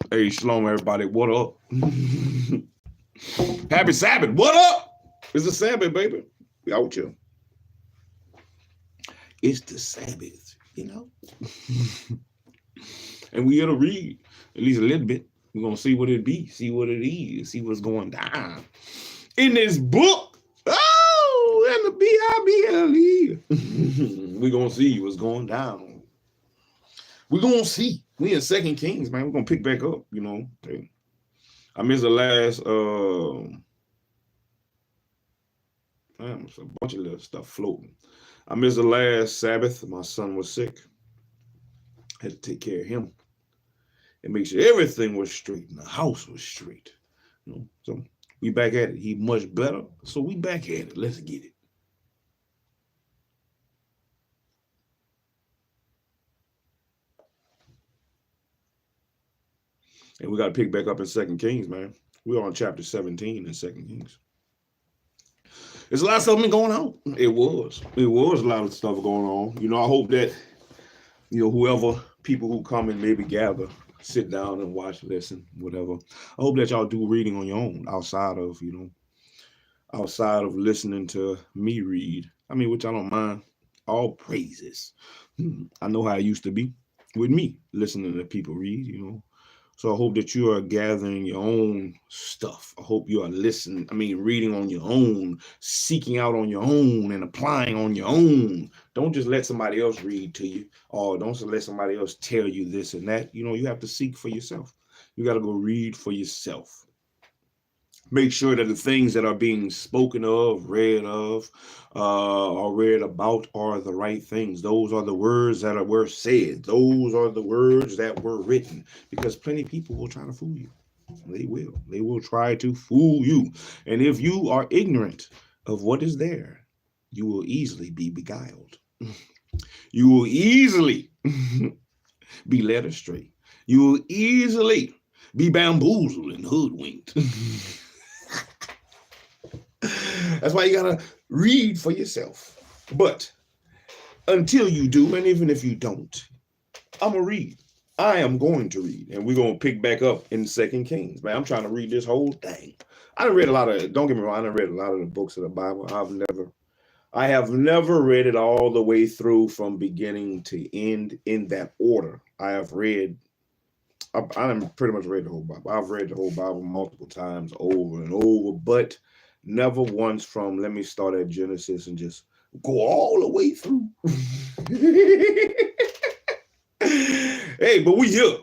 Hey, Shalom, everybody. What up? Happy Sabbath. What up? It's the Sabbath, baby. We out here. It's the Sabbath, you know? And we here to read at least a little bit. We're going to see what it be, see what it is, see what's going down in this book. Oh, and the B-I-B-L-E. We're going to see what's going down. We're going to see. We in 2 Kings, man. We're going to pick back up, you know. Okay. I missed the last, it's a bunch of little stuff floating. I missed the last Sabbath. My son was sick. Had to take care of him and make sure everything was straight and the house was straight. You know, so we back at it. He much better. So we back at it. Let's get it. And we got to pick back up in 2 Kings, man. We're on chapter 17 in 2 Kings. There's a lot of stuff going on. It was a lot of stuff going on. You know, I hope that, you know, whoever, people who come and maybe gather, sit down and watch, listen, whatever. I hope that y'all do reading on your own outside of, you know, outside of listening to me read. I mean, which I don't mind. All praises. I know how it used to be with me listening to people read, you know. So I hope that you are gathering your own stuff. I hope you are reading on your own, seeking out on your own and applying on your own. Don't just let somebody else read to you, or don't just let somebody else tell you this and that. You know, you have to seek for yourself. You got to go read for yourself. Make sure that the things that are being spoken of, read of, or read about are the right things. Those are the words that were said. Those are the words that were written. Because plenty of people will try to fool you. They will. They will try to fool you. And if you are ignorant of what is there, you will easily be beguiled. You will easily be led astray. You will easily be bamboozled and hoodwinked. That's why you gotta read for yourself. But until you do, and even if you don't, I'm gonna read. I am going to read, and we're gonna pick back up in 2 Kings. Man, I'm trying to read this whole thing. I done read a lot of. Don't get me wrong. I done read a lot of the books of the Bible. I have never read it all the way through from beginning to end in that order. I have read. I pretty much read the whole Bible. I've read the whole Bible multiple times over and over, but never once from, let me start at Genesis and just go all the way through. Hey, but we here.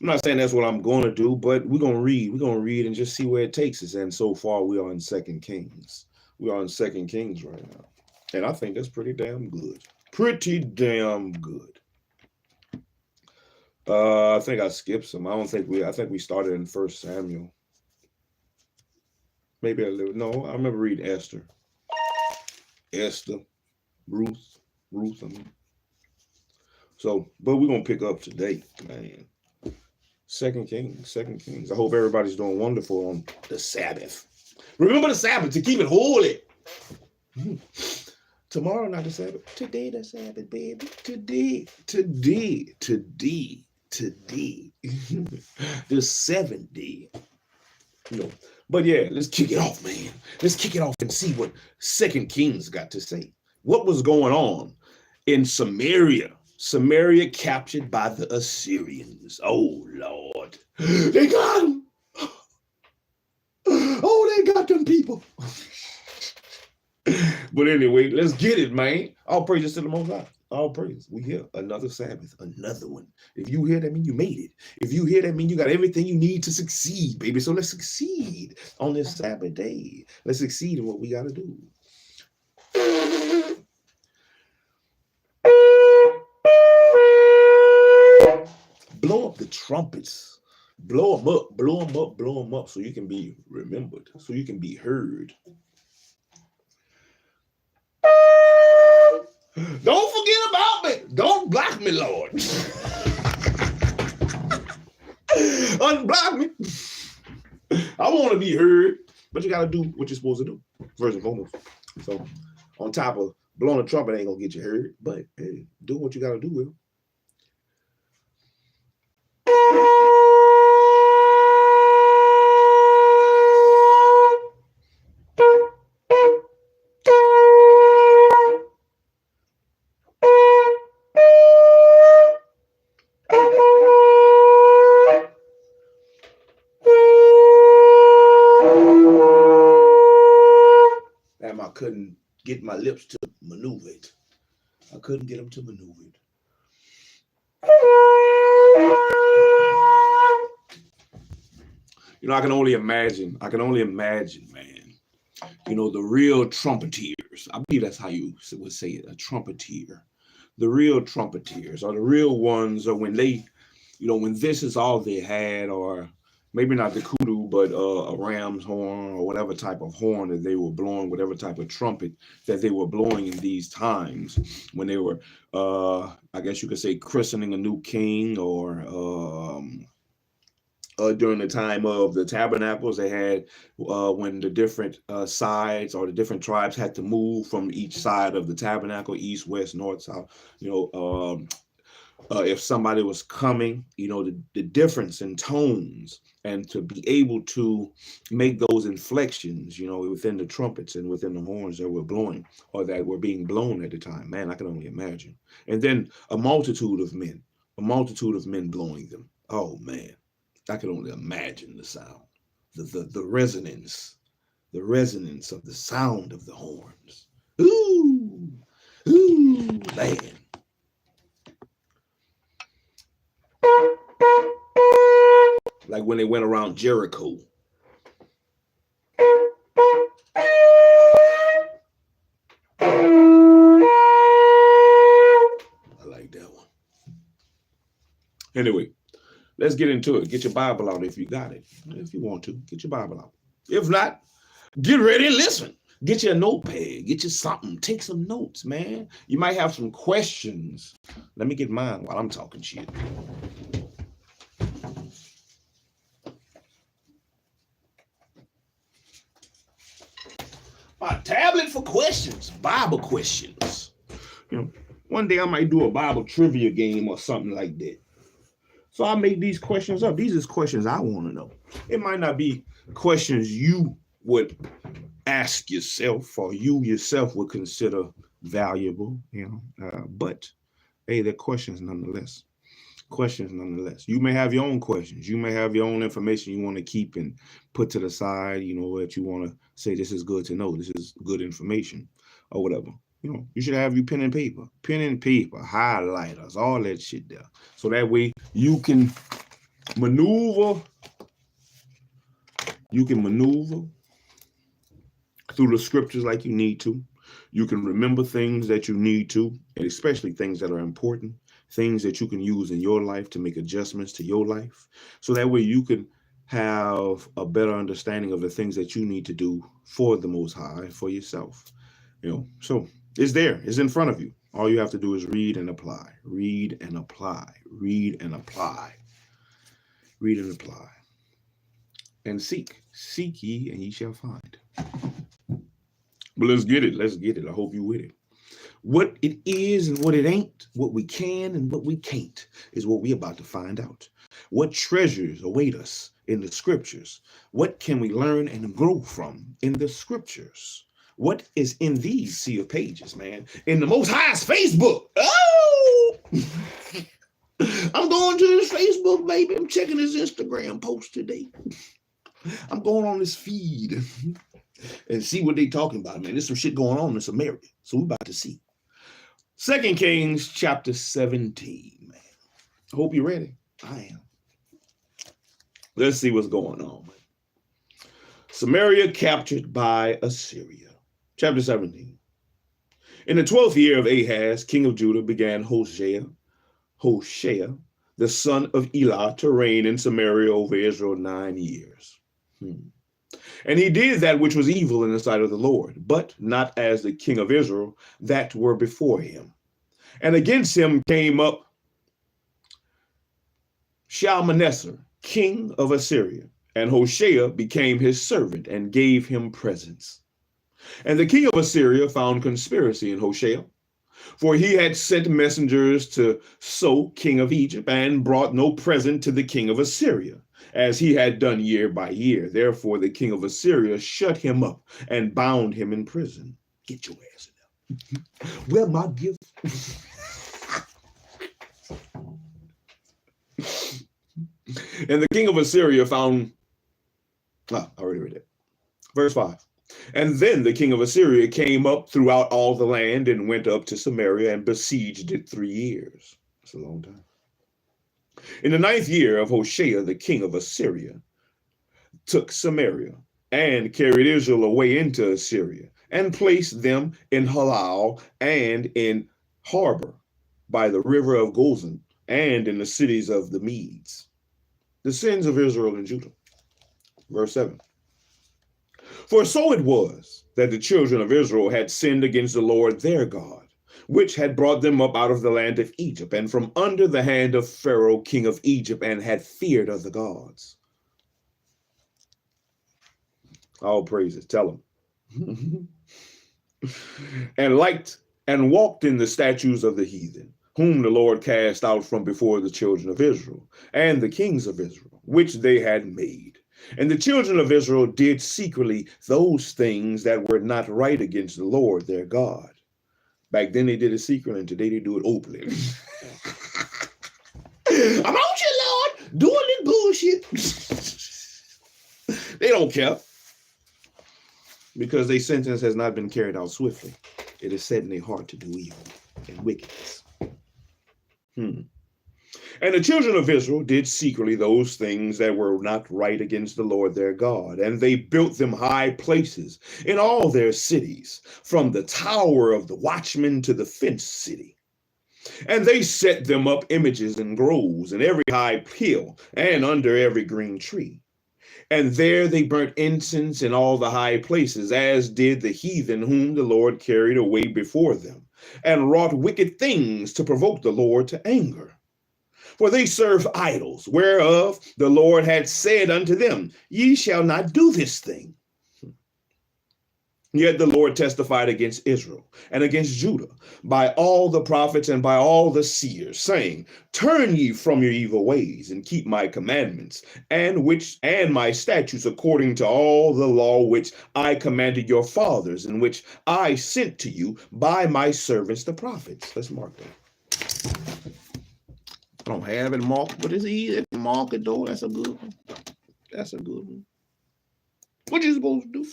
I'm not saying that's what I'm going to do, but we're going to read. We're going to read and just see where it takes us. And so far, we are in 2 Kings. We are in 2 Kings right now. And I think that's pretty damn good. Pretty damn good. I think I skipped some. I think we started in 1 Samuel. Maybe a little. No, I remember reading Esther. Ruth. I mean. So, but we're going to pick up today, man. 2 Kings. I hope everybody's doing wonderful on the Sabbath. Remember the Sabbath to keep it holy. Tomorrow, not the Sabbath. Today, the Sabbath, baby. Today. The 7th day. You know. But yeah, let's kick it off, man. Let's kick it off and see what 2 Kings got to say. What was going on in Samaria? Samaria captured by the Assyrians. Oh, Lord. They got them. Oh, they got them people. But anyway, let's get it, man. All praises to the Most High. All praise. We here. Another Sabbath. Another one. If you hear that, mean you made it. If you hear that, mean you got everything you need to succeed, baby. So let's succeed on this Sabbath day. Let's succeed in what we got to do. Blow up the trumpets. Blow them up. Blow them up. Blow them up so you can be remembered. So you can be heard. Don't forget about me. Don't block me, Lord. Unblock me. I want to be heard, but you got to do what you're supposed to do, first and foremost. So, on top of blowing a trumpet ain't going to get you heard, but hey, do what you got to do, Will. couldn't get my lips to maneuver it. I couldn't get them to maneuver it. You know, I can only imagine, man. You know, the real trumpeteers. I believe that's how you would say it, a trumpeteer. The real trumpeteers are the real ones, or when they, you know, when this is all they had, or maybe not the kudu, but a ram's horn or whatever type of horn that they were blowing, whatever type of trumpet that they were blowing in these times when they were, I guess you could say, christening a new king, or during the time of the tabernacles, they had when the different sides or the different tribes had to move from each side of the tabernacle, east, west, north, south. You know, if somebody was coming, you know, the difference in tones, and to be able to make those inflections, you know, within the trumpets and within the horns that were blowing or that were being blown at the time. Man, I can only imagine. And then a multitude of men blowing them. Oh man. I can only imagine the sound, the resonance of the sound of the horns. Ooh, ooh, man. Like when they went around Jericho. I like that one. Anyway. Let's get into it. Get your Bible out if you got it. If you want to, get your Bible out. If not, get ready and listen. Get your notepad. Get you something. Take some notes, man. You might have some questions. Let me get mine while I'm talking shit. My tablet for questions. Bible questions. You know, one day I might do a Bible trivia game or something like that. So I make these questions up. These are questions I want to know. It might not be questions you would ask yourself or you yourself would consider valuable, you know, but hey, they're questions nonetheless. Questions nonetheless. You may have your own questions. You may have your own information you want to keep and put to the side, you know, that you want to say this is good to know. This is good information or whatever. You know, you should have your pen and paper, highlighters, all that shit there. So that way you can maneuver through the scriptures like you need to. You can remember things that you need to, and especially things that are important, things that you can use in your life to make adjustments to your life. So that way you can have a better understanding of the things that you need to do for the Most High, for yourself. You know, so it's there. It's in front of you. All you have to do is read and apply. Read and apply. Read and apply. Read and apply. And seek. Seek ye and ye shall find. But let's get it. Let's get it. I hope you with it. What it is and what it ain't, what we can and what we can't, is what we're about to find out. What treasures await us in the scriptures? What can we learn and grow from in the scriptures? What is in these sea of pages, man? In the Most High's Facebook. Oh! I'm going to his Facebook, baby. I'm checking his Instagram post today. I'm going on his feed and see what they talking about, man. There's some shit going on in Samaria. So we're about to see. 2 Kings chapter 17, man. I hope you're ready. I am. Let's see what's going on, man. Samaria captured by Assyria. Chapter 17. In the 12th year of Ahaz, king of Judah, began Hoshea, the son of Elah, to reign in Samaria over Israel 9 years. And he did that which was evil in the sight of the Lord, but not as the king of Israel that were before him. And against him came up Shalmaneser, king of Assyria, and Hoshea became his servant and gave him presents. And the king of Assyria found conspiracy in Hoshea, for he had sent messengers to So, king of Egypt, and brought no present to the king of Assyria, as he had done year by year. Therefore the king of Assyria shut him up and bound him in prison. Get your ass in there. Well, my gift. And the king of Assyria found, I already read it. Verse 5. And then the king of Assyria came up throughout all the land and went up to Samaria and besieged it 3 years. That's a long time. In the 9th year of Hoshea, the king of Assyria took Samaria and carried Israel away into Assyria and placed them in Halal and in Harbor by the river of Gozan and in the cities of the Medes. The sins of Israel and Judah. Verse 7. For so it was that the children of Israel had sinned against the Lord their God, which had brought them up out of the land of Egypt and from under the hand of Pharaoh, king of Egypt, and had feared of the gods. All praises, tell them. And liked and walked in the statutes of the heathen, whom the Lord cast out from before the children of Israel, and the kings of Israel, which they had made. And the children of Israel did secretly those things that were not right against the Lord their God. Back then they did it secretly, and today they do it openly. I'm out here, Lord, doing this bullshit. They don't care. Because their sentence has not been carried out swiftly. It is set in their heart to do evil and wickedness. And the children of Israel did secretly those things that were not right against the Lord their God. And they built them high places in all their cities, from the tower of the watchman to the fenced city. And they set them up images and groves in every high hill and under every green tree. And there they burnt incense in all the high places, as did the heathen whom the Lord carried away before them, and wrought wicked things to provoke the Lord to anger. For they served idols, whereof the Lord had said unto them, Ye shall not do this thing. Yet the Lord testified against Israel and against Judah by all the prophets and by all the seers, saying, Turn ye from your evil ways and keep my commandments and my statutes according to all the law which I commanded your fathers and which I sent to you by my servants the prophets. Let's mark that. I don't have it marked, but it's easy. Mark it though. That's a good one. That's a good one. What you supposed to do?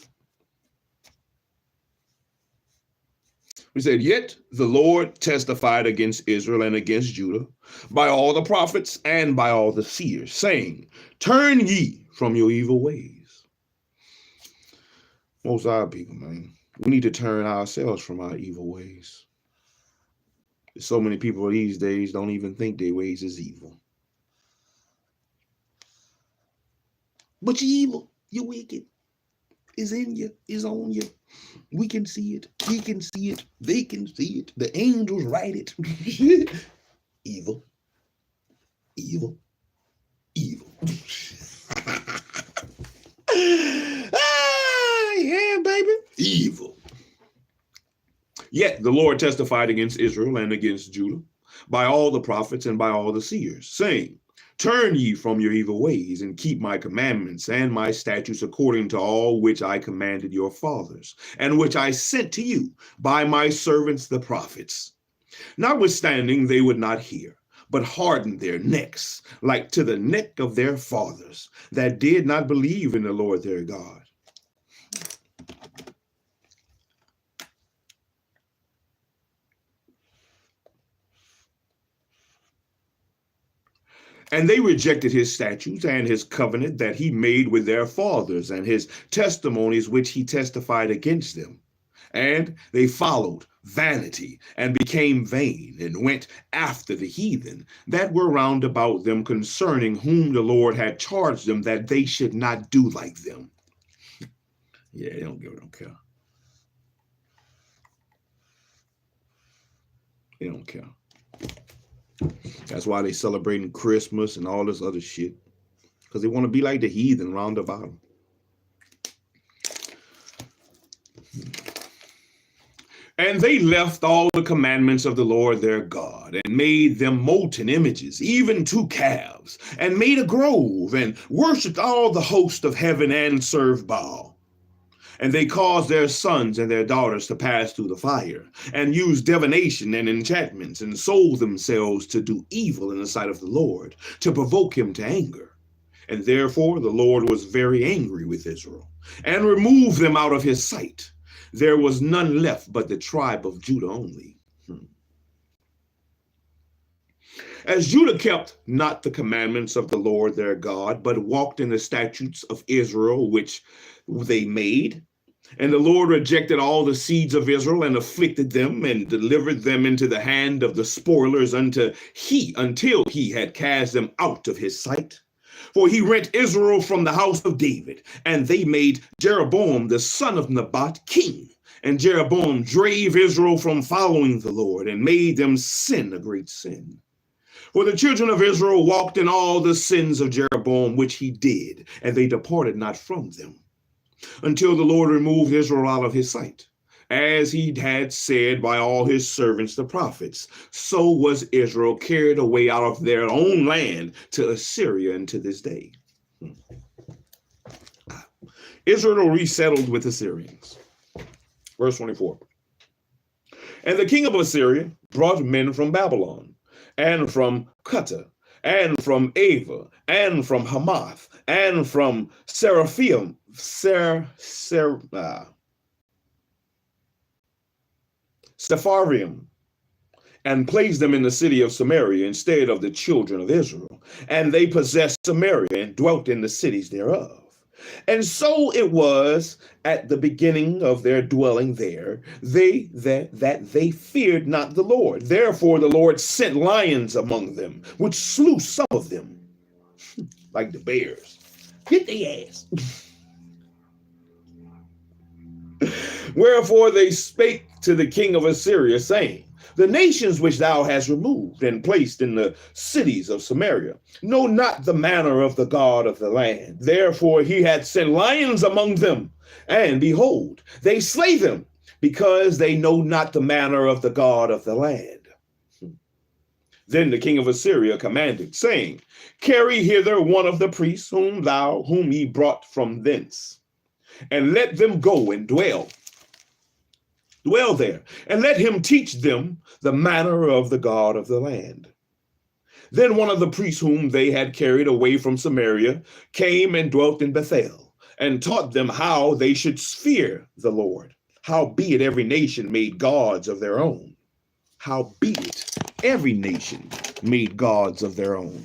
We said, Yet the Lord testified against Israel and against Judah by all the prophets and by all the seers, saying, Turn ye from your evil ways. Most of our people, man, we need to turn ourselves from our evil ways. So many people these days don't even think their ways is evil. But you're evil, you're wicked. It's in you, it's on you. We can see it, he can see it, they can see it, the angels write it. Evil, evil, evil. Yeah, baby, evil. Yet the Lord testified against Israel and against Judah by all the prophets and by all the seers, saying, Turn ye from your evil ways and keep my commandments and my statutes according to all which I commanded your fathers, and which I sent to you by my servants the prophets. Notwithstanding, they would not hear, but hardened their necks, like to the neck of their fathers, that did not believe in the Lord their God. And they rejected his statutes and his covenant that he made with their fathers, and his testimonies which he testified against them. And they followed vanity and became vain, and went after the heathen that were round about them, concerning whom the Lord had charged them that they should not do like them. Yeah, they don't care. They don't care. That's why they celebrating Christmas and all this other shit, because they want to be like the heathen round about them. And they left all the commandments of the Lord their God, and made them molten images, even 2 calves, and made a grove, and worshipped all the host of heaven, and served Baal. And they caused their sons and their daughters to pass through the fire, and used divination and enchantments, and sold themselves to do evil in the sight of the Lord, to provoke him to anger. And therefore the Lord was very angry with Israel and removed them out of his sight. There was none left but the tribe of Judah only. As Judah kept not the commandments of the Lord their God, but walked in the statutes of Israel, which they made, and the Lord rejected all the seeds of Israel and afflicted them and delivered them into the hand of the spoilers until he had cast them out of his sight. For he rent Israel from the house of David, and they made Jeroboam the son of Nebat king. And Jeroboam drave Israel from following the Lord and made them sin a great sin. For the children of Israel walked in all the sins of Jeroboam, which he did, and they departed not from them, until the Lord removed Israel out of his sight. As he had said by all his servants the prophets, so was Israel carried away out of their own land to Assyria unto this day. Israel resettled with Assyrians. Verse 24. And the king of Assyria brought men from Babylon, and from Cuttah, and from Ava, and from Hamath, and from Sepharvaim, and placed them in the city of Samaria instead of the children of Israel. And they possessed Samaria and dwelt in the cities thereof. And so it was at the beginning of their dwelling there, that they feared not the Lord. Therefore the Lord sent lions among them, which slew some of them, like the bears. Get their ass. Wherefore they spake to the king of Assyria, saying, the nations which thou hast removed and placed in the cities of Samaria know not the manner of the God of the land. Therefore he had sent lions among them, and behold, they slay them, because they know not the manner of the God of the land. Then the king of Assyria commanded, saying, carry hither one of the priests whom ye brought from thence, and let them go and dwell there, and let him teach them the manner of the God of the land. Then one of the priests whom they had carried away from Samaria came and dwelt in Bethel, and taught them how they should fear the Lord. Howbeit every nation made gods of their own. Howbeit every nation made gods of their own.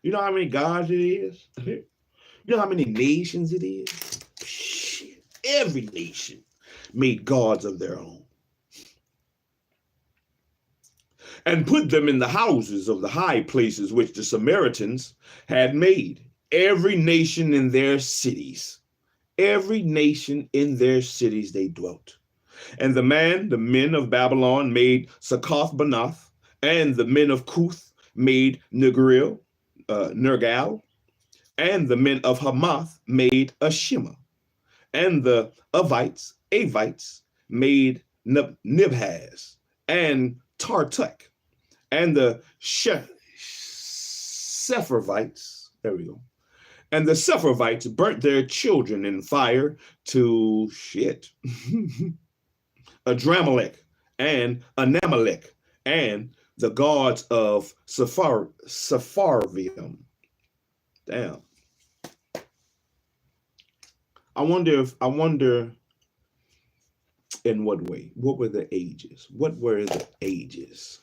You know how many gods it is? You know how many nations it is? Shit. Every nation made gods of their own, and put them in the houses of the high places which the Samaritans had made. Every nation in their cities. Every nation in their cities they dwelt. And the men of Babylon made Succoth-Benoth, and the men of Cuth made Nergal, and the men of Hamath made Ashima, and the Avites made Nibhaz and Tartak, and the Sepharvites, there we go, and the Sepharvites burnt their children in fire to Adramelech and Anamelech, and the gods of Sepharvaim. Damn. I wonder in what way? What were the ages? What were the ages?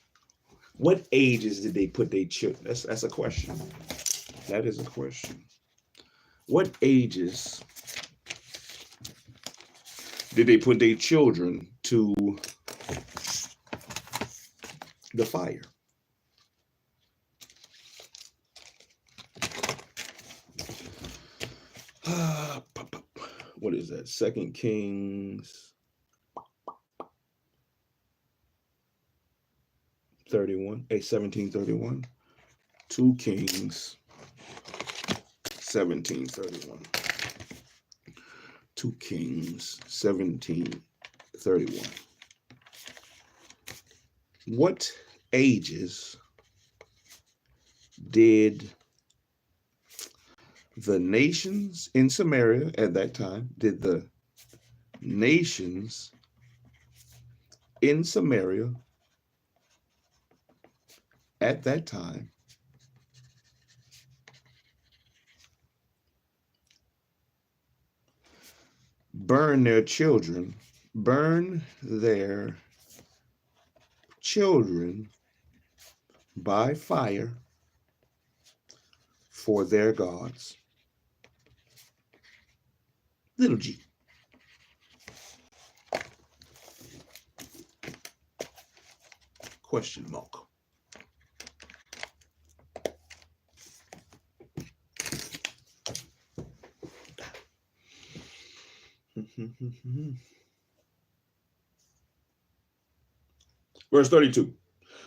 What ages did they put their children? That's a question. That is a question. What ages did they put their children to the fire? What is that? 2 Kings 31, 1731. 2 Kings 1731. 2 Kings 1731. What ages did The nations in Samaria at that time, did the nations in Samaria at that time burn their children by fire for their gods. Little g. Question mark. Verse 32.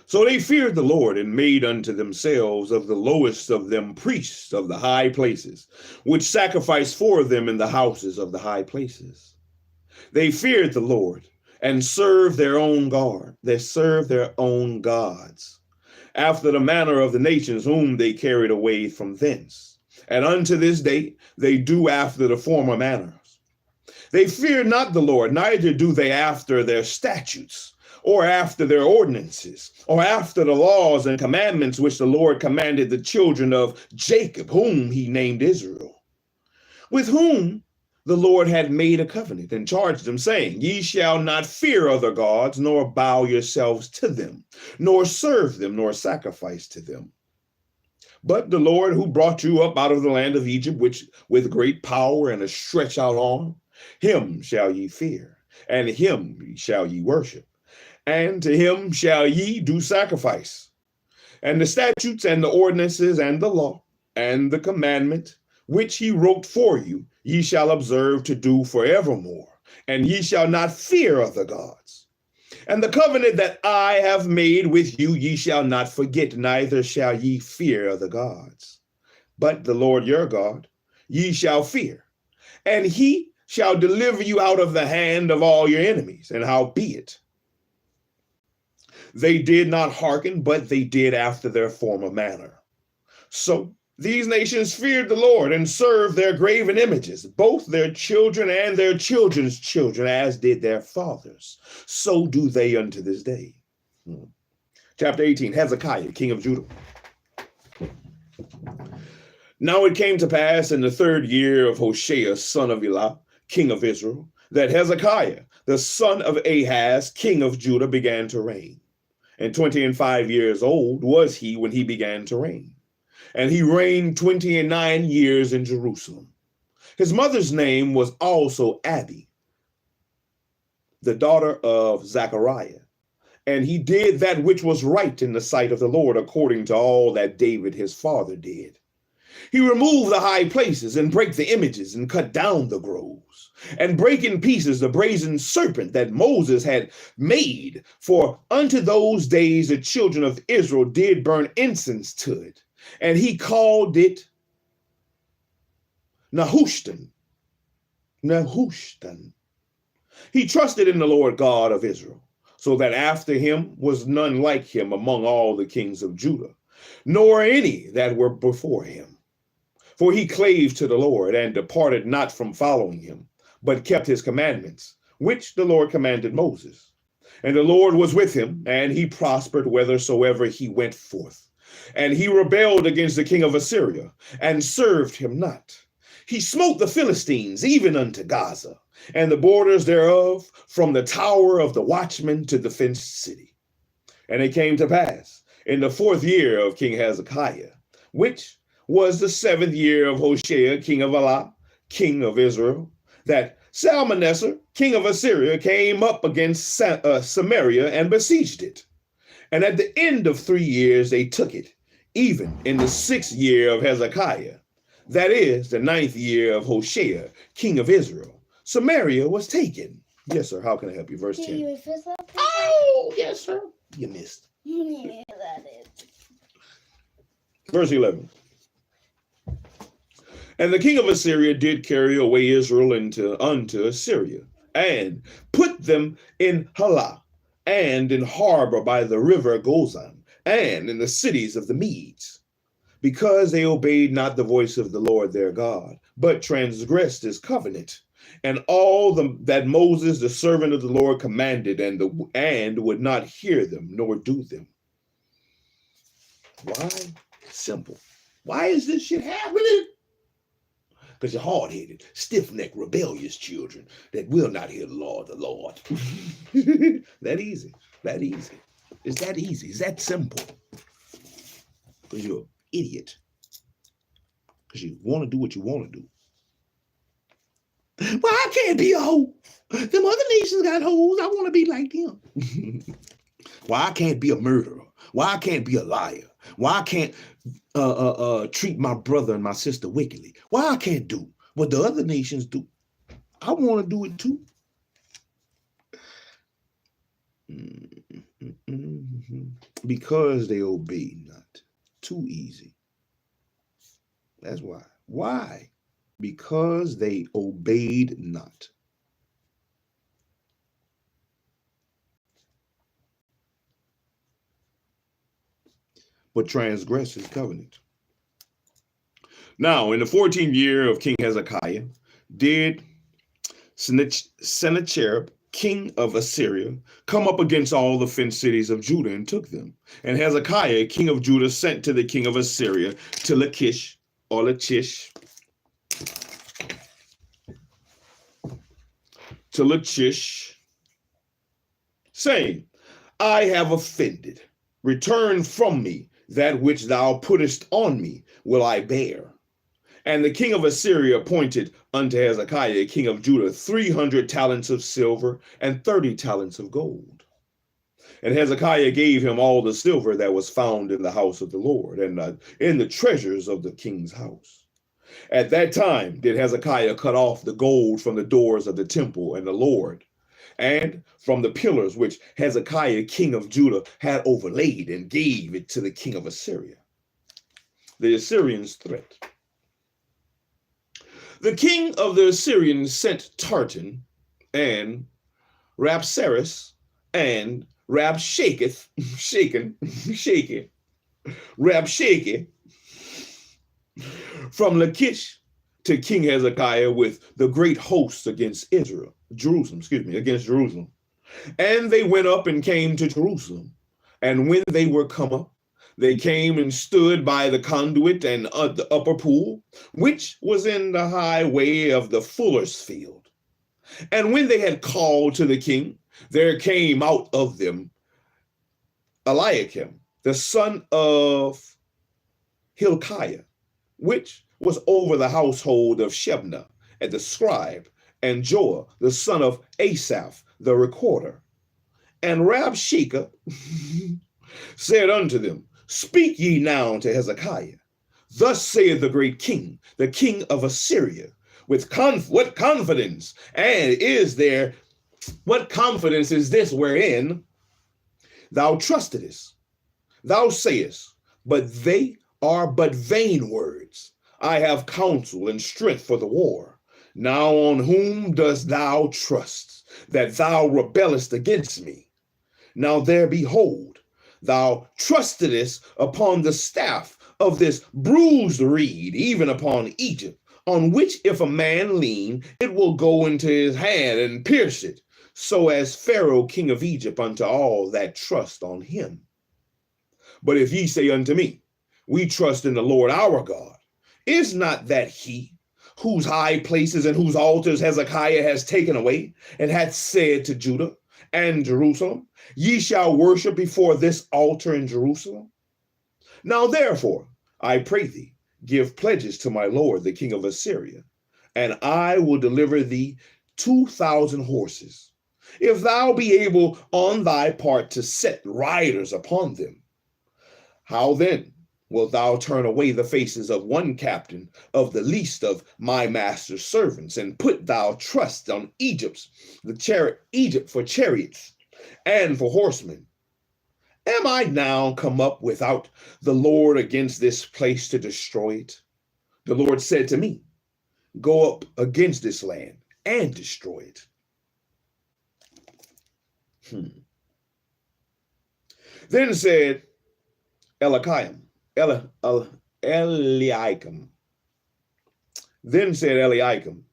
So they feared the Lord and made unto themselves of the lowest of them priests of the high places, which sacrificed for them in the houses of the high places. They feared the Lord and served their own God. They served their own gods, after the manner of the nations whom they carried away from thence. And unto this day they do after the former manners. They fear not the Lord, neither do they after their statutes, or after their ordinances, or after the laws and commandments which the Lord commanded the children of Jacob, whom he named Israel, with whom the Lord had made a covenant and charged them, saying, Ye shall not fear other gods, nor bow yourselves to them, nor serve them, nor sacrifice to them. But the Lord who brought you up out of the land of Egypt, which with great power and a stretched out arm, him shall ye fear, and him shall ye worship, and to him shall ye do sacrifice. And the statutes and the ordinances and the law and the commandment which he wrote for you, ye shall observe to do forevermore, and ye shall not fear other gods. And the covenant that I have made with you, ye shall not forget, neither shall ye fear other gods. But the Lord your God ye shall fear, and he shall deliver you out of the hand of all your enemies. And howbeit, they did not hearken, but they did after their former manner. So these nations feared the Lord and served their graven images, both their children and their children's children, as did their fathers. So do they unto this day. Chapter 18, Hezekiah, king of Judah. Now it came to pass in the 3rd year of Hoshea, son of Elah, king of Israel, that Hezekiah, the son of Ahaz, king of Judah, began to reign. And 25 years old was he when he began to reign. And he reigned 29 years in Jerusalem. His mother's name was also Abi, the daughter of Zechariah. And he did that which was right in the sight of the Lord, according to all that David his father did. He removed the high places and brake the images and cut down the groves and brake in pieces the brazen serpent that Moses had made. For unto those days the children of Israel did burn incense to it. And he called it Nehushtan. He trusted in the Lord God of Israel, so that after him was none like him among all the kings of Judah, nor any that were before him. For he clave to the Lord and departed not from following him, but kept his commandments, which the Lord commanded Moses. And the Lord was with him, and he prospered whithersoever he went forth. And he rebelled against the king of Assyria, and served him not. He smote the Philistines even unto Gaza, and the borders thereof, from the tower of the watchman to the fenced city. And it came to pass in the 4th year of King Hezekiah, which was the 7th year of Hoshea, king of Elah, king of Israel, that Salmanessar, king of Assyria, came up against Samaria and besieged it. And at the end of 3 years they took it, even in the 6th year of Hezekiah, that is the 9th year of Hoshea, king of Israel. Samaria was taken. Yes, sir. How can I help you? Verse 10. Oh, yes, sir. You missed. Yeah, that is. Verse 11. And the king of Assyria did carry away Israel unto Assyria, and put them in Halah, and in harbor by the river Gozan, and in the cities of the Medes. because they obeyed not the voice of the Lord their God, but transgressed his covenant, and all that Moses, the servant of the Lord, commanded, and would not hear them nor do them. Why? Simple. Why is this shit happening? Because you're hard-headed, stiff-necked, rebellious children that will not hear the law of the Lord. That easy. That easy. It's that easy. It's that simple. Because you're an idiot. Because you want to do what you want to do. Well, I can't be a hoe. Them other nations got hoes. I want to be like them. Why I can't be a murderer? Why I can't be a liar? Why I can't treat my brother and my sister wickedly? Why I can't do what the other nations do? I want to do it too. Because they obey not. Too easy. That's why. Why? Because they obeyed not. But transgressed his covenant. Now, in the 14th year of King Hezekiah, did Sennacherib, king of Assyria, come up against all the fenced cities of Judah and took them. And Hezekiah, king of Judah, sent to the king of Assyria, to Lachish, or Lachish, saying, I have offended. Return from me. That which thou puttest on me will I bear. And the king of Assyria appointed unto Hezekiah, king of Judah, 300 talents of silver and 30 talents of gold. And Hezekiah gave him all the silver that was found in the house of the Lord and in the treasures of the king's house. At that time did Hezekiah cut off the gold from the doors of the temple and the Lord, and from the pillars which Hezekiah, king of Judah, had overlaid, and gave it to the king of Assyria. The Assyrians' threat. The king of the Assyrians sent Tartan and Rapsaris and Rabshakeh from Lachish to King Hezekiah with the great hosts against Jerusalem. And they went up and came to Jerusalem. And when they were come up, they came and stood by the conduit and the upper pool, which was in the highway of the fuller's field. And when they had called to the king, there came out of them Eliakim, the son of Hilkiah, which was over the household of Shebna, and the scribe, and Joah, the son of Asaph, the recorder. And Rabshakeh said unto them, Speak ye now to Hezekiah. Thus saith the great king, the king of Assyria, with what confidence and is there, what confidence is this wherein thou trustedest? Thou sayest, but they are but vain words. I have counsel and strength for the war. Now on whom dost thou trust, that thou rebellest against me? Now there behold, thou trustedest upon the staff of this bruised reed, even upon Egypt, on which if a man lean, it will go into his hand and pierce it, so as Pharaoh king of Egypt unto all that trust on him. But if ye say unto me, We trust in the Lord our God, is not that he whose high places and whose altars Hezekiah has taken away, and hath said to Judah and Jerusalem, Ye shall worship before this altar in Jerusalem? Now therefore, I pray thee, give pledges to my lord the king of Assyria, and I will deliver thee 2,000 horses, if thou be able on thy part to set riders upon them. How then wilt thou turn away the faces of one captain of the least of my master's servants, and put thou trust on Egypt for chariots and for horsemen? Am I now come up without the Lord against this place to destroy it? The Lord said to me, Go up against this land and destroy it. Then said Eliakim, Eliakim. Then said Eliakim,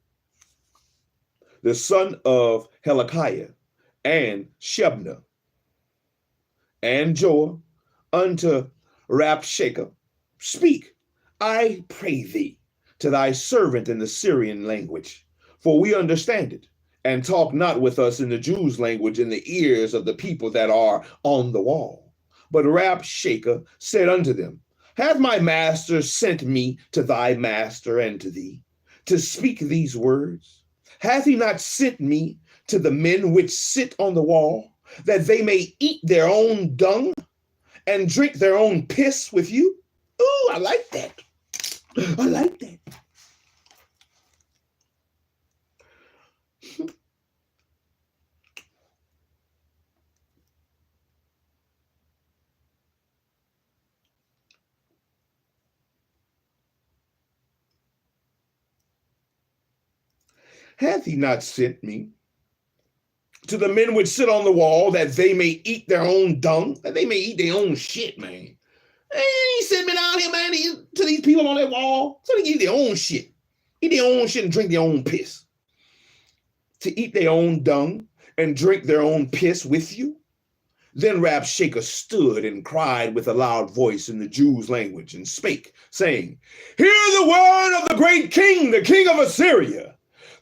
the son of Hilkiah, and Shebna, and Joah, unto Rabshakeh, speak, I pray thee, to thy servant in the Syrian language, for we understand it, and talk not with us in the Jews' language in the ears of the people that are on the wall. But Rabshakeh said unto them, hath my master sent me to thy master and to thee, to speak these words? Hath he not sent me to the men which sit on the wall, that they may eat their own dung and drink their own piss with you? Ooh, I like that. I like that. Hath he not sent me to the men which sit on the wall, that they may eat their own dung, that they may eat their own shit, man? And he sent me down here, man, to these people on that wall, so they can eat their own shit. Eat their own shit and drink their own piss. To eat their own dung and drink their own piss with you? Then Rabshakeh stood and cried with a loud voice in the Jews' language, and spake, saying, hear the word of the great king, the king of Assyria.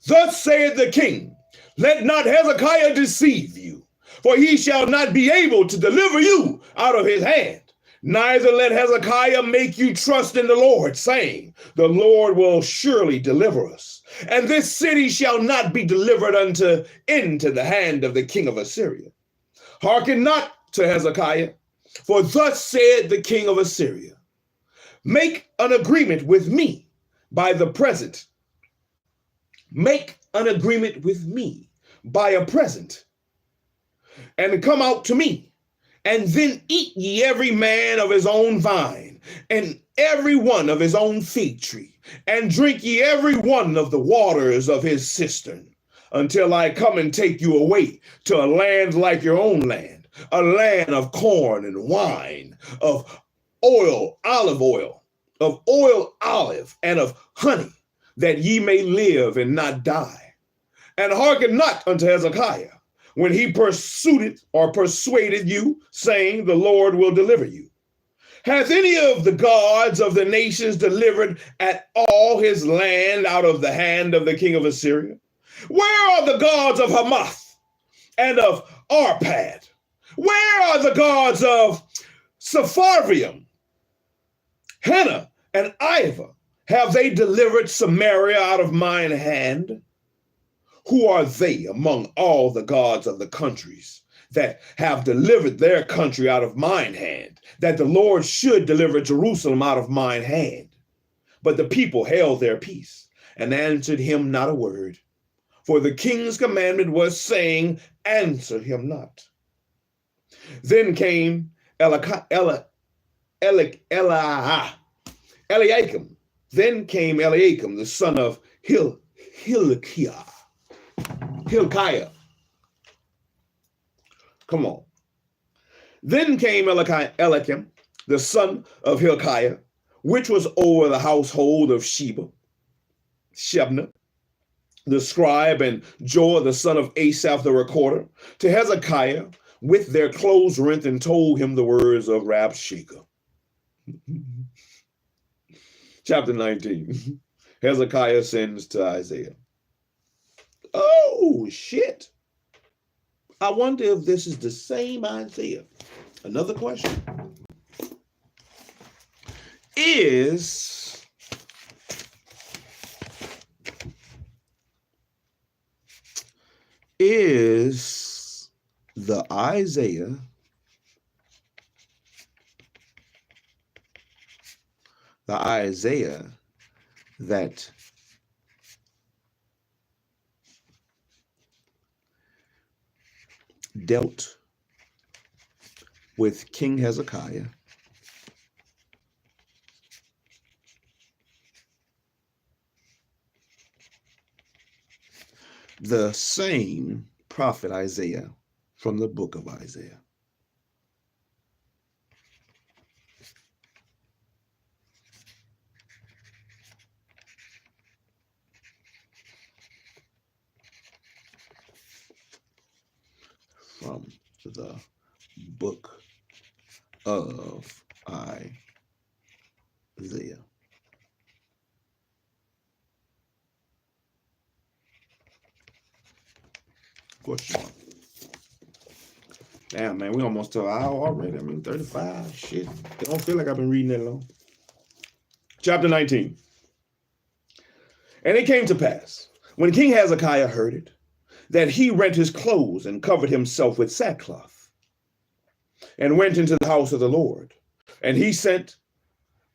Thus saith the king, let not Hezekiah deceive you, for he shall not be able to deliver you out of his hand. Neither let Hezekiah make you trust in the Lord, saying, the Lord will surely deliver us, and this city shall not be delivered into the hand of the king of Assyria. Hearken not to Hezekiah, for thus said the king of Assyria, make an agreement with me by the present. Make an agreement with me by a present, and come out to me, and then eat ye every man of his own vine, and every one of his own fig tree, and drink ye every one of the waters of his cistern, until I come and take you away to a land like your own land, a land of corn and wine, of olive oil, and of honey, that ye may live and not die. And hearken not unto Hezekiah, when he persuaded you, saying, the Lord will deliver you. Hath any of the gods of the nations delivered at all his land out of the hand of the king of Assyria? Where are the gods of Hamath and of Arpad? Where are the gods of Sepharvaim, Hena, and Ivah? Have they delivered Samaria out of mine hand? Who are they among all the gods of the countries that have delivered their country out of mine hand, that the Lord should deliver Jerusalem out of mine hand? But the people held their peace and answered him not a word. For the king's commandment was, saying, answer him not. Then came Eliakim. Then came Eliakim, the son of Hilkiah. Come on. Then came Eliakim, the son of Hilkiah, which was over the household of Shebna, the scribe, and Joah, the son of Asaph, the recorder, to Hezekiah with their clothes rent, and told him the words of Rabshakeh. Chapter 19. Hezekiah sends to Isaiah. Oh, shit. I wonder if this is the same Isaiah. Another question. Is the Isaiah that dealt with King Hezekiah the same prophet Isaiah from the book of Isaiah? from the book of Isaiah. Question mark. Damn, man, we almost to an hour already. I mean, 35. Shit. It don't feel like I've been reading that long. Chapter 19. And it came to pass, when King Hezekiah heard it, that he rent his clothes and covered himself with sackcloth, and went into the house of the Lord. And he sent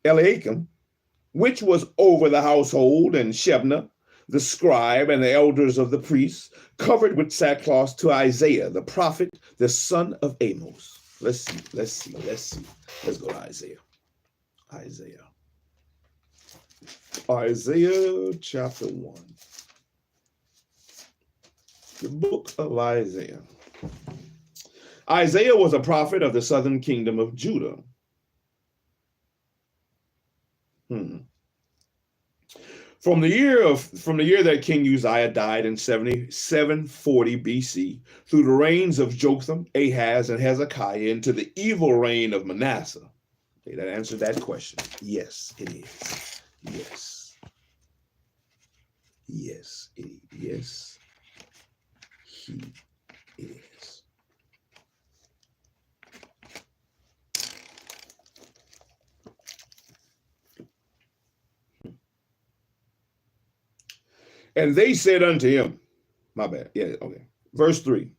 Eliakim, which was over the household, and Shebna, the scribe, and the elders of the priests, covered with sackcloth, to Isaiah, the prophet, the son of Amos. Let's see. Let's go to Isaiah. Isaiah chapter 1. The book of Isaiah. Isaiah was a prophet of the southern kingdom of Judah. From the year that King Uzziah died in 740 BC, through the reigns of Jotham, Ahaz, and Hezekiah, into the evil reign of Manasseh. Okay, that answered that question. Yes, it is. Yes. Yes, it is. Yes, he is. And they said unto him, my bad. Yeah, okay. Verse 3.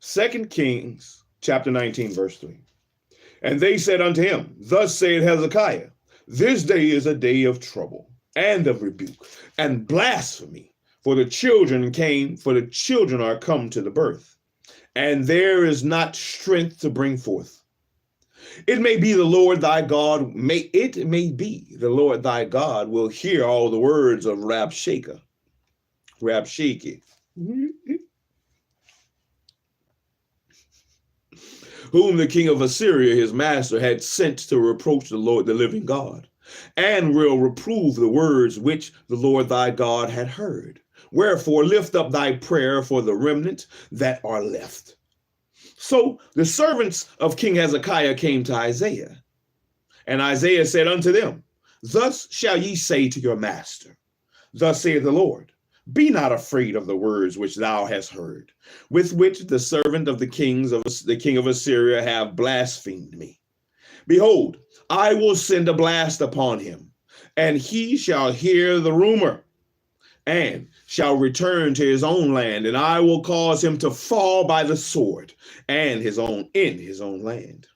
2 Kings chapter 19, verse 3. And they said unto him, thus saith Hezekiah, this day is a day of trouble and of rebuke and blasphemy, for the children are come to the birth, and there is not strength to bring forth. It may be the Lord thy God, it may be the Lord thy God will hear all the words of Rabshakeh, whom the king of Assyria, his master, had sent to reproach the Lord, the living God, and will reprove the words which the Lord thy God had heard. Wherefore lift up thy prayer for the remnant that are left. So the servants of King Hezekiah came to Isaiah, and Isaiah said unto them, thus shall ye say to your master, thus saith the Lord, be not afraid of the words which thou hast heard, with which the servant of the king of Assyria have blasphemed me. Behold, I will send a blast upon him, and he shall hear the rumor, and shall return to his own land, and I will cause him to fall by the sword, and in his own land.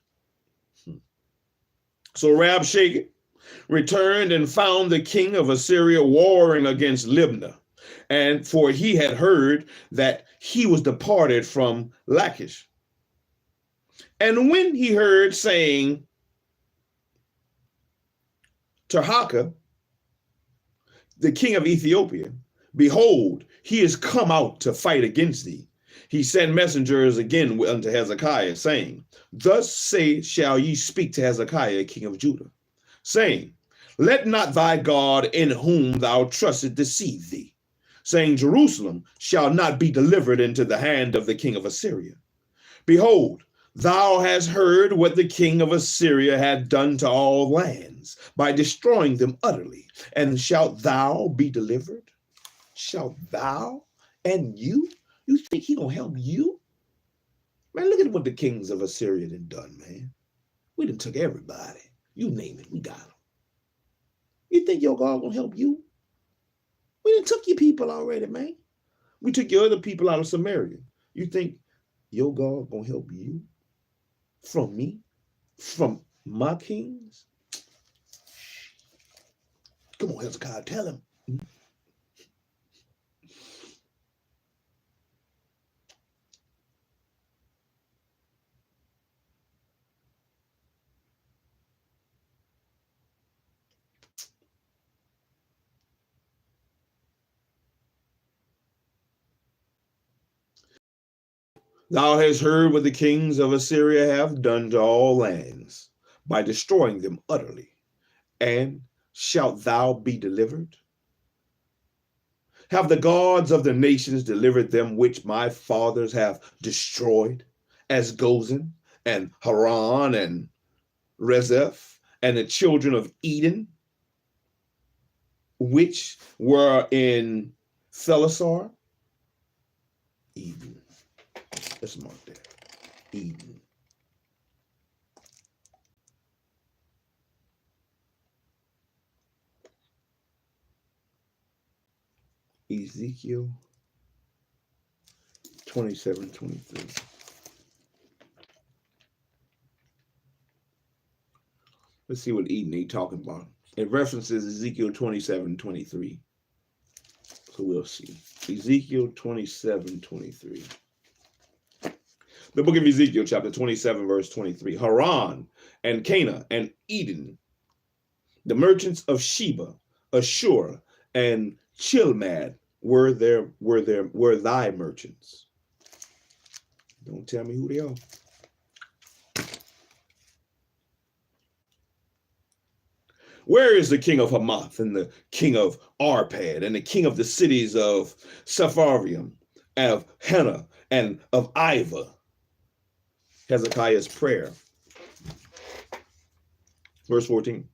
So Rabshakeh returned and found the king of Assyria warring against Libnah, and for he had heard that he was departed from Lachish. And when he heard saying, Tirhakah, the king of Ethiopia, behold, he is come out to fight against thee, he sent messengers again unto Hezekiah, saying, thus shall ye speak to Hezekiah, king of Judah, saying, let not thy God in whom thou trustest deceive thee, saying, Jerusalem shall not be delivered into the hand of the king of Assyria. Behold, thou hast heard what the king of Assyria had done to all lands by destroying them utterly. And shalt thou be delivered? Shalt thou and you? You think he gonna help you? Man, look at what the kings of Assyria done, man. We done took everybody. You name it, we got them. You think your God gonna help you? We done took your people already, man. We took your other people out of Samaria. You think your God gonna help you? From me? From my kings? Come on, Hezekiah, tell him. Thou hast heard what the kings of Assyria have done to all lands by destroying them utterly. And shalt thou be delivered? Have the gods of the nations delivered them which my fathers have destroyed, as Gozan and Haran and Rezeph and the children of Eden, which were in Thelasar? Eden. Let's mark that. Eden. Ezekiel 27:23. Let's see what Eden he's talking about. It references Ezekiel 27:23. So we'll see. Ezekiel 27:23. The book of Ezekiel, chapter 27, verse 23. Haran and Cana and Eden, the merchants of Sheba, Ashur, and Chilmad were thy merchants. Don't tell me who they are. Where is the king of Hamath and the king of Arpad and the king of the cities of Sepharvaim, of Hena and of Iva? Hezekiah's prayer. Verse 14.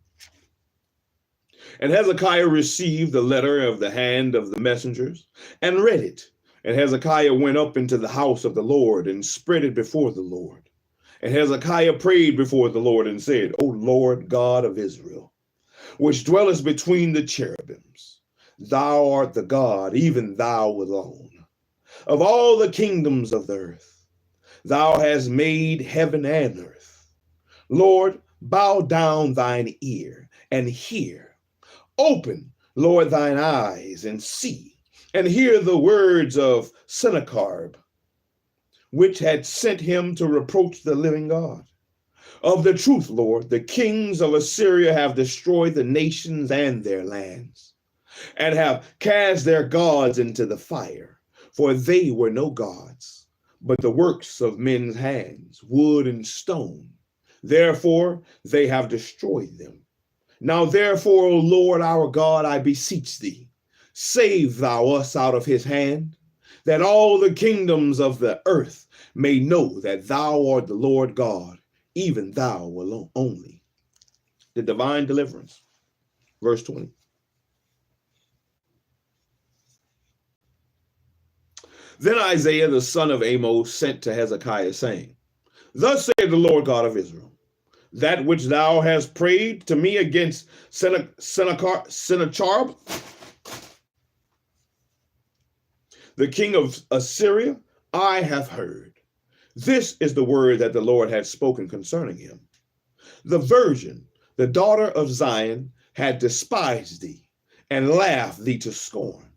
And Hezekiah received the letter of the hand of the messengers and read it. And Hezekiah went up into the house of the Lord and spread it before the Lord. And Hezekiah prayed before the Lord and said, O Lord God of Israel, which dwellest between the cherubims, thou art the God, even thou alone, of all the kingdoms of the earth. Thou hast made heaven and earth. Lord, bow down thine ear and hear. Open, Lord, thine eyes and see, and hear the words of Sennacherib, which had sent him to reproach the living God. Of the truth, Lord, the kings of Assyria have destroyed the nations and their lands, and have cast their gods into the fire, for they were no gods, but the works of men's hands, wood and stone. Therefore, they have destroyed them. Now, therefore, O Lord our God, I beseech thee, save thou us out of his hand, that all the kingdoms of the earth may know that thou art the Lord God, even thou alone only. The divine deliverance. Verse 20. Then Isaiah the son of Amos sent to Hezekiah, saying, Thus saith the Lord God of Israel, that which thou hast prayed to me against Sennacherib, the king of Assyria, I have heard. This is the word that the Lord had spoken concerning him. The virgin, the daughter of Zion, had despised thee and laughed thee to scorn.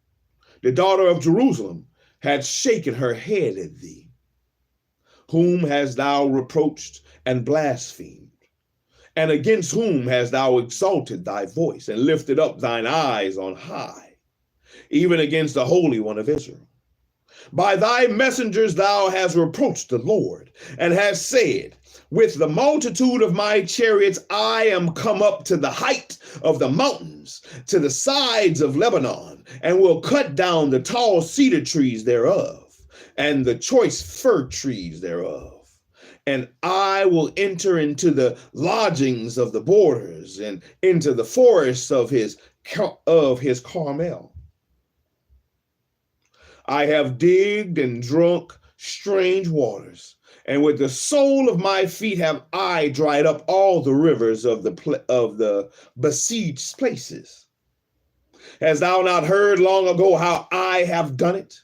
The daughter of Jerusalem had shaken her head at thee. Whom hast thou reproached and blasphemed? And against whom hast thou exalted thy voice and lifted up thine eyes on high, even against the Holy One of Israel? By thy messengers thou hast reproached the Lord, and hast said, With the multitude of my chariots I am come up to the height of the mountains, to the sides of Lebanon, and will cut down the tall cedar trees thereof, and the choice fir trees thereof. And I will enter into the lodgings of the borders, and into the forests of his Carmel. I have digged and drunk strange waters, and with the sole of my feet have I dried up all the rivers of the besieged places. Hast thou not heard long ago how I have done it,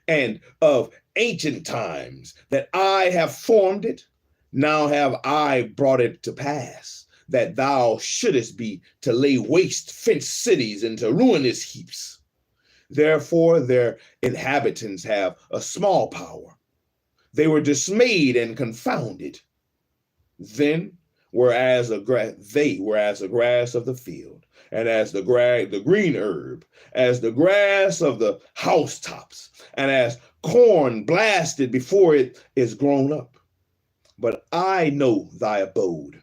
and of ancient times that I have formed it? Now have I brought it to pass, that thou shouldest be to lay waste fenced cities into ruinous heaps. Therefore their inhabitants have a small power. They were dismayed and confounded. Then they were as the grass of the field, and as the green herb, as the grass of the housetops, and as corn blasted before it is grown up. But I know thy abode,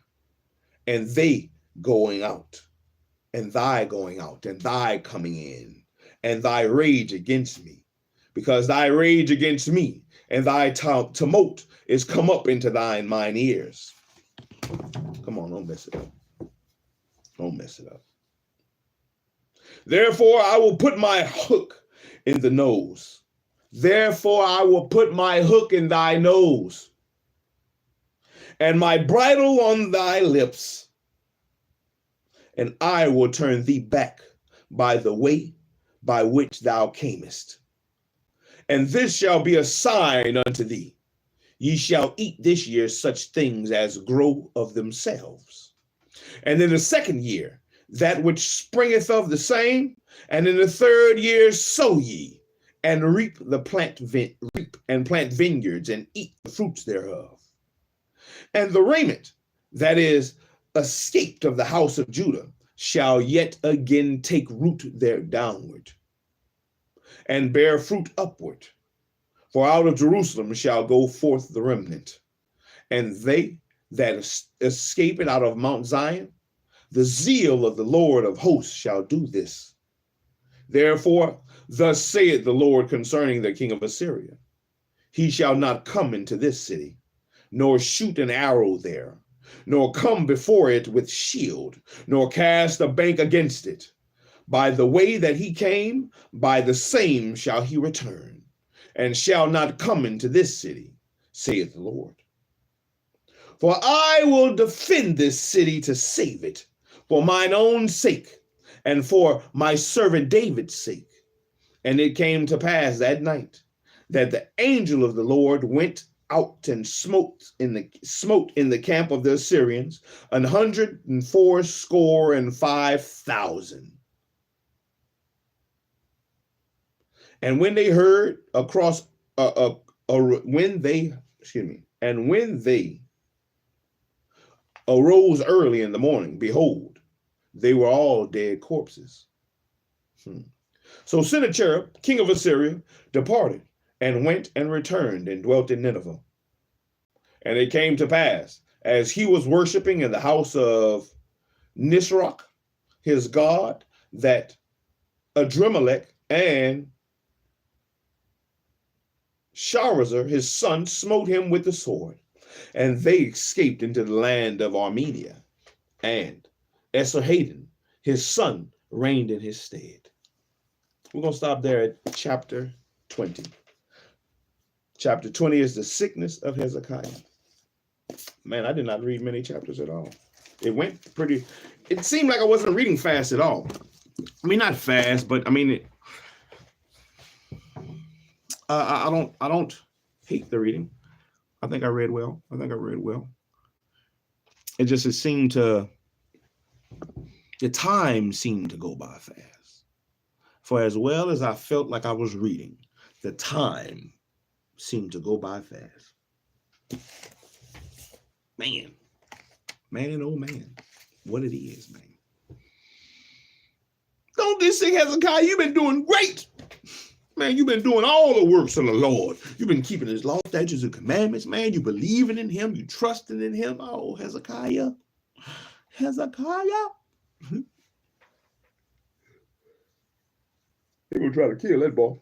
and thy going out, and thy coming in, and thy rage against me, because thy rage against me and thy tumult is come up into mine ears. Come on, don't mess it up. Don't mess it up. Therefore, I will put my hook in the nose. Therefore, I will put my hook in thy nose, and my bridle on thy lips, and I will turn thee back by the way by which thou camest. And this shall be a sign unto thee. Ye shall eat this year such things as grow of themselves. And in the second year, that which springeth of the same, and in the third year sow ye, and reap and plant vineyards, and eat the fruits thereof. And the raiment that is escaped of the house of Judah shall yet again take root there downward, and bear fruit upward. For out of Jerusalem shall go forth the remnant, and they that escape it out of Mount Zion, the zeal of the Lord of hosts shall do this. Therefore, thus saith the Lord concerning the king of Assyria, he shall not come into this city, nor shoot an arrow there, nor come before it with shield, nor cast a bank against it. By the way that he came, by the same shall he return, and shall not come into this city, saith the Lord. For I will defend this city to save it, for mine own sake, and for my servant David's sake. And it came to pass that night that the angel of the Lord went out and smote in the camp of the Assyrians 185,000. And when they heard when they arose early in the morning, behold, they were all dead corpses. So Sennacherib, king of Assyria, departed and went and returned and dwelt in Nineveh. And it came to pass, as he was worshiping in the house of Nisroch, his god, that Adremelech and Sharezer, his son, smote him with the sword, and they escaped into the land of Armenia, and Esarhaddon, his son, reigned in his stead. We're going to stop there at chapter 20. Chapter 20 is the sickness of Hezekiah. Man, I did not read many chapters at all. It seemed like I wasn't reading fast at all. I mean, not fast, but I mean, I don't hate the reading. I think I read well. The time seemed to go by fast. For as well as I felt like I was reading, the time seemed to go by fast. Man, oh man, what it is, man. Don't this thing, Hezekiah, you've been doing great. Man, you've been doing all the works of the Lord. You've been keeping his law, statutes, and commandments, man. You believing in him. You trusting in him. Oh, Hezekiah. They're going to try to kill that boy.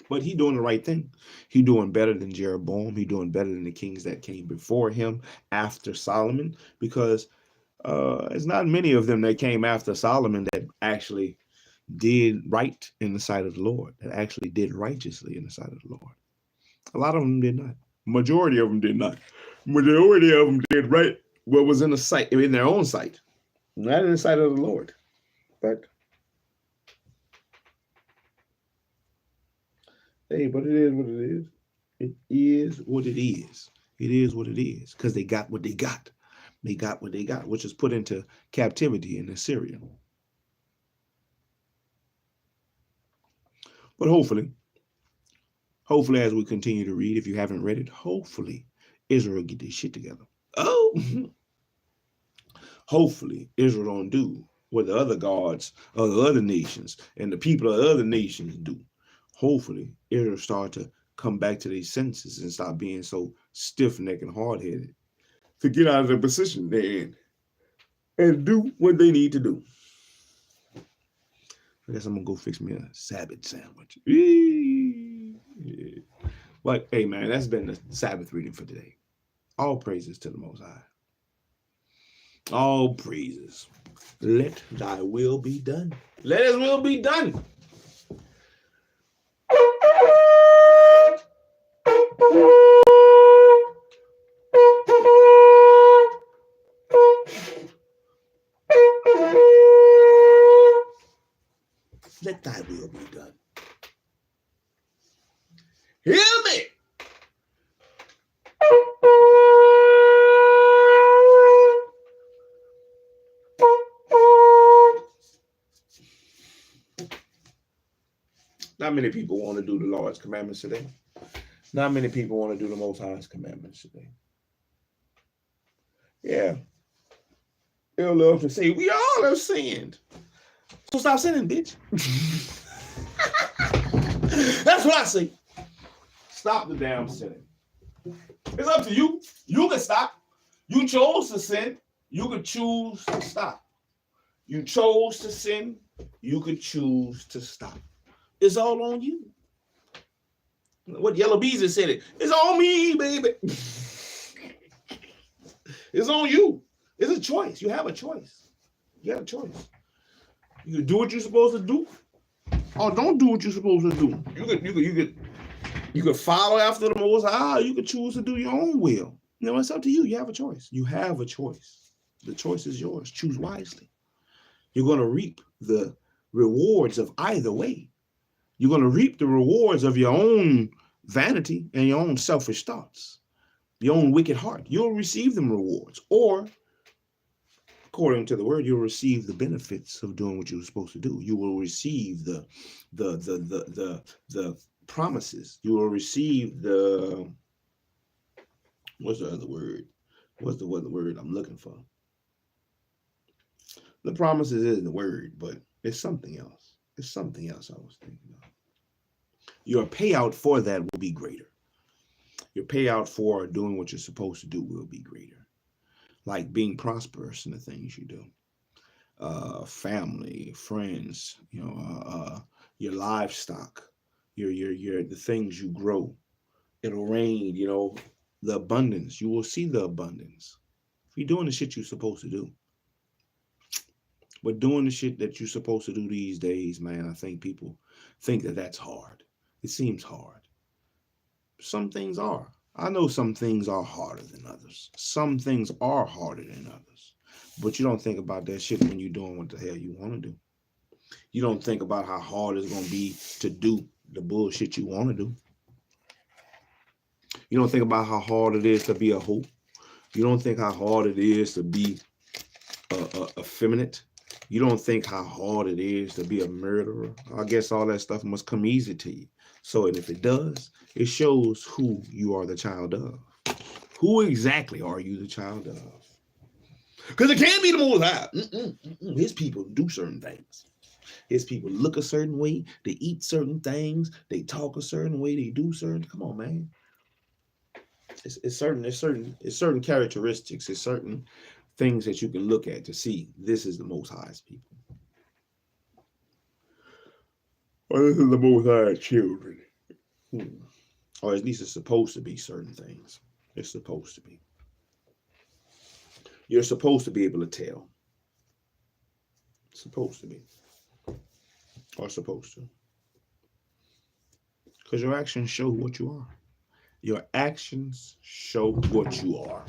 But he doing the right thing. He doing better than Jeroboam. He doing better than the kings that came before him after Solomon, because it's not many of them that came after Solomon that actually did right in the sight of the Lord, that actually did righteously in the sight of the Lord. A lot of them did not. Majority of them did not. Majority of them did right what was in their own sight, not in the sight of the Lord. But hey, but it is what it is. It is what it is. It is what it is, because they got what they got. They got what they got, which is put into captivity in Assyria. But hopefully, as we continue to read, if you haven't read it, hopefully Israel will get this shit together. Oh, hopefully Israel don't do what the other gods of the other nations and the people of the other nations do. Hopefully Israel start to come back to their senses and stop being so stiff-necked and hard-headed to get out of the position they're in. and do what they need to do. I guess I'm gonna go fix me a Sabbath sandwich. Yeah. But hey, man, that's been the Sabbath reading for today. All praises to the Most High. All praises. Let thy will be done. Let his will be done. Let thy will be done. Hear me. Not many people want to do the Lord's commandments today. Not many people want to do the Most High's commandments today. Yeah. They'll love to say, we all have sinned. So stop sinning, bitch. That's what I say. Stop the damn sinning. It's up to you. You can stop. You chose to sin. You could choose to stop. You chose to sin. You could choose to stop. It's all on you. What Yellow Beezy said it. It's on me, baby. It's on you. It's a choice. You have a choice. You have a choice. You can do what you're supposed to do, or don't do what you're supposed to do. You could follow after the Most High. You could choose to do your own will. You know, it's up to you. You have a choice. You have a choice. The choice is yours. Choose wisely. You're going to reap the rewards of either way. You're going to reap the rewards of your own vanity and your own selfish thoughts, your own wicked heart. You'll receive them rewards, or according to the word, you'll receive the benefits of doing what you're supposed to do. You will receive the promises. You will receive the, what's the other word? What's the other word I'm looking for? The promises is the word, but it's something else. It's something else I was thinking of. Your payout for that will be greater. Your payout for doing what you're supposed to do will be greater. Like being prosperous in the things you do. Family, friends, your livestock, the things you grow. It'll rain, the abundance. You will see the abundance. If you're doing the shit you're supposed to do. But doing the shit that you're supposed to do these days, man, I think people think that that's hard. It seems hard. Some things are. I know some things are harder than others. Some things are harder than others. But you don't think about that shit when you're doing what the hell you want to do. You don't think about how hard it's going to be to do the bullshit you want to do. You don't think about how hard it is to be a hoe. You don't think how hard it is to be effeminate. You don't think how hard it is to be a murderer. I guess all that stuff must come easy to you. So, and if it does, it shows who you are the child of. Who exactly are you the child of? Because it can't be the Most High. His people do certain things. His people look a certain way. They eat certain things. They talk a certain way. They do certain. Come on, man. It's certain characteristics. It's certain things that you can look at to see this is the Most High's people. Or this is the Most High's children. Or at least it's supposed to be certain things. It's supposed to be. You're supposed to be able to tell. Supposed to be. Or supposed to. Because your actions show what you are. Your actions show what you are.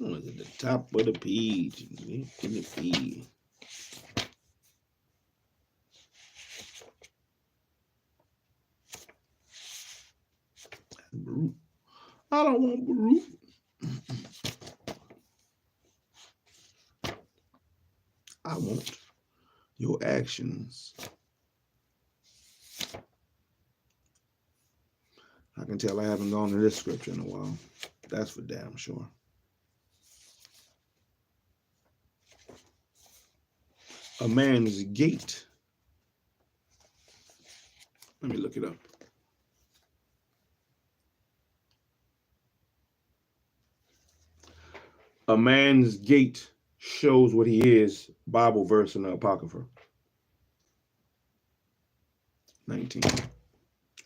Look at the top of the page. I don't want Baruch. I want your actions. I can tell I haven't gone to this scripture in a while. That's for damn sure. A man's gate. Let me look it up. A man's gate shows what he is. Bible verse in the Apocrypha. 19.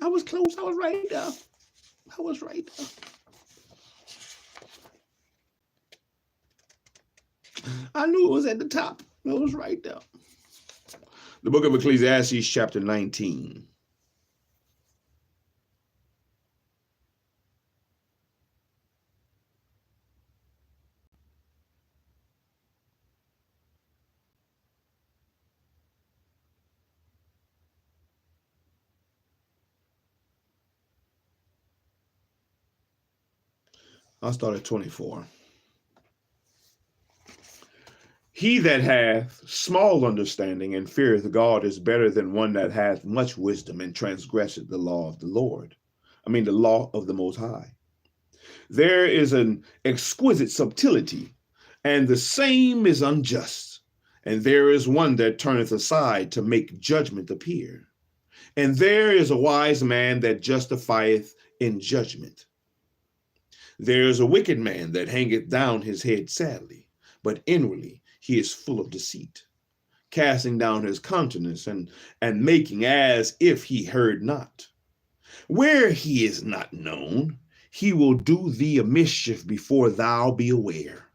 I was close. I was right there. I was right there. I knew it was at the top. It was right there. The book of Ecclesiastes, chapter 19. I'll start at 24. He that hath small understanding and feareth God is better than one that hath much wisdom and transgresseth the law of the Lord. The law of the Most High. There is an exquisite subtlety, and the same is unjust. And there is one that turneth aside to make judgment appear. And there is a wise man that justifieth in judgment. There is a wicked man that hangeth down his head sadly, but inwardly he is full of deceit, casting down his countenance and making as if he heard not. Where he is not known, he will do thee a mischief before thou be aware.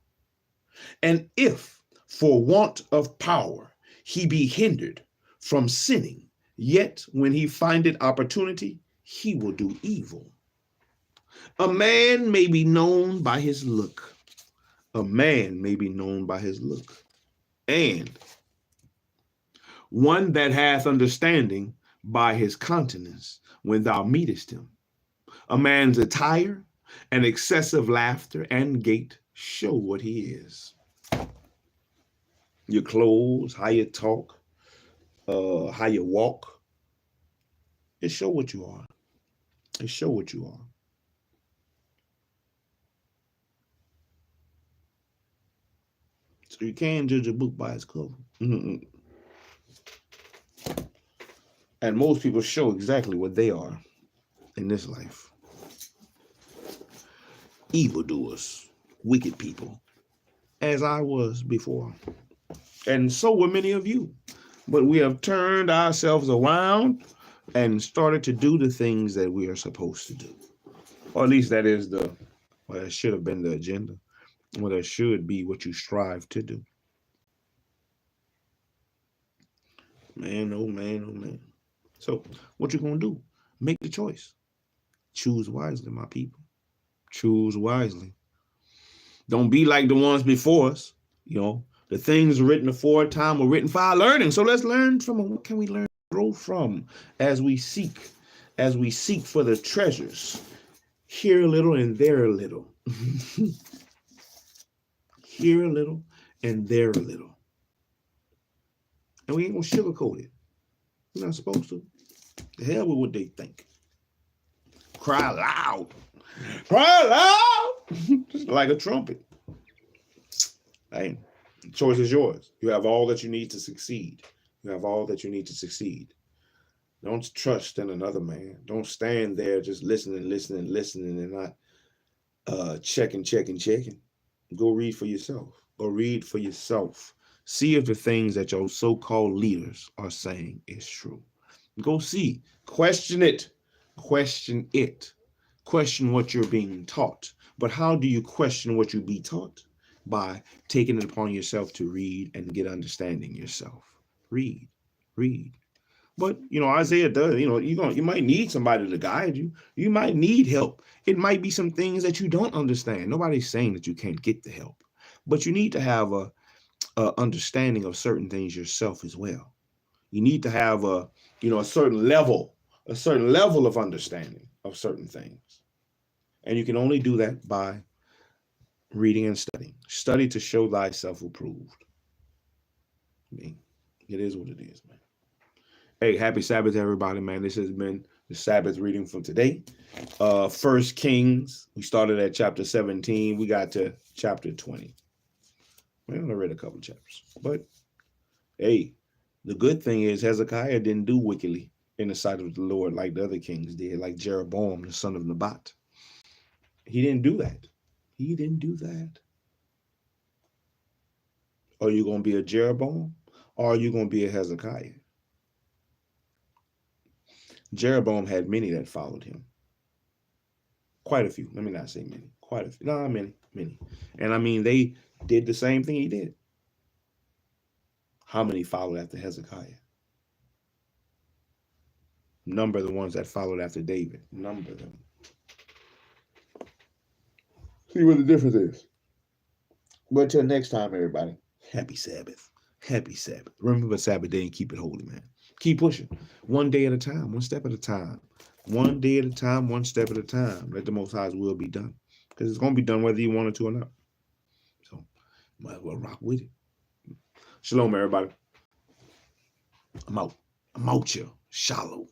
And if for want of power he be hindered from sinning, yet when he findeth opportunity, he will do evil. A man may be known by his look. A man may be known by his look. And one that hath understanding by his countenance when thou meetest him. A man's attire and excessive laughter and gait show what he is. Your clothes, how you talk, how you walk, it show what you are. It show what you are. So you can't judge a book by its cover. And most people show exactly what they are in this life. Evildoers, wicked people, as I was before. And so were many of you. But we have turned ourselves around and started to do the things that we are supposed to do. Or at least that is that should have been the agenda. Well, that should be what you strive to do. Man, oh man, oh man. So what you going to do? Make the choice. Choose wisely, my people. Choose wisely. Don't be like the ones before us. The things written before time were written for our learning. So let's learn from them. What can we learn, grow from as we seek for the treasures? Here a little and there a little. Here a little and there a little. And we ain't gonna sugarcoat it. We're not supposed to. The hell with what they think. Cry loud. Cry loud. Just like a trumpet. Hey, the choice is yours. You have all that you need to succeed. You have all that you need to succeed. Don't trust in another man. Don't stand there just listening and not checking. Go read for yourself. Go read for yourself. See if the things that your so-called leaders are saying is true. Go see. Question it. Question it. Question what you're being taught. But how do you question what you be taught? By taking it upon yourself to read and get understanding yourself. Read. But Isaiah does. You might need somebody to guide you. You might need help. It might be some things that you don't understand. Nobody's saying that you can't get the help, but you need to have a understanding of certain things yourself as well. You need to have a certain level of understanding of certain things. And you can only do that by reading and studying. Study to show thyself approved. I mean, it is what it is, man. Hey, happy Sabbath, everybody, man. This has been the Sabbath reading for today. First Kings, we started at chapter 17. We got to chapter 20. We only read a couple chapters. But, hey, the good thing is Hezekiah didn't do wickedly in the sight of the Lord like the other kings did, like Jeroboam, the son of Nebat. He didn't do that. He didn't do that. Are you going to be a Jeroboam or are you going to be a Hezekiah? Jeroboam had many that followed him. Quite a few. Let me not say many. Quite a few. No, many. And I mean, they did the same thing he did. How many followed after Hezekiah? Number the ones that followed after David. Number them. See what the difference is. But till next time, everybody, happy Sabbath. Happy Sabbath. Remember Sabbath day and keep it holy, man. Keep pushing. One day at a time, one step at a time. One day at a time, one step at a time. Let the Most High's will be done. Because it's going to be done whether you want it to or not. So, might as well rock with it. Shalom, everybody. I'm out here. Shalom.